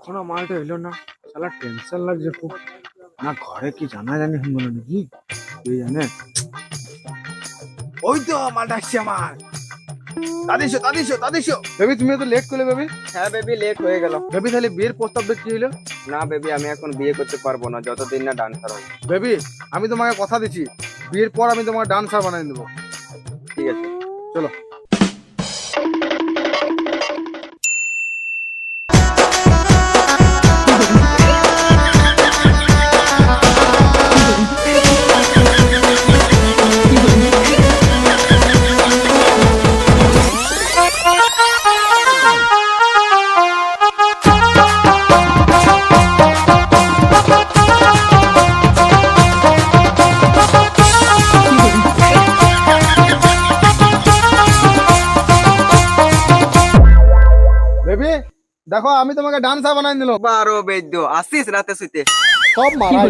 এখনো মালটা এলো না, শালা টেনশন লাগছে খুব। না ঘরে কি জানাজানি হয়ে গেল নাকি, কে জানে। ওই তো মালটা আসছে আমার। দাদিশো বেবি, তুমি তো লেট করলে বেবি। হ্যাঁ বেবি, লেট হয়ে গেল। বেবি তাহলে বিয়ের প্রস্তাবটা কি হলো? না বেবি, আমি এখন বিয়ে করতে পারবো না যতদিন না ডান্সার হই। বেবি আমি তোমাকে কথা দিচ্ছি, বিয়ের পর আমি তোমাকে ডান্সার বানিয়ে দেবো। ঠিক আছে। চলো। বেবি দেখো, আমি তোমাকে ডান্সার বানিয়ে দিলাম। বারো বেদ্য আসিস রাতে শুতে। সব মারা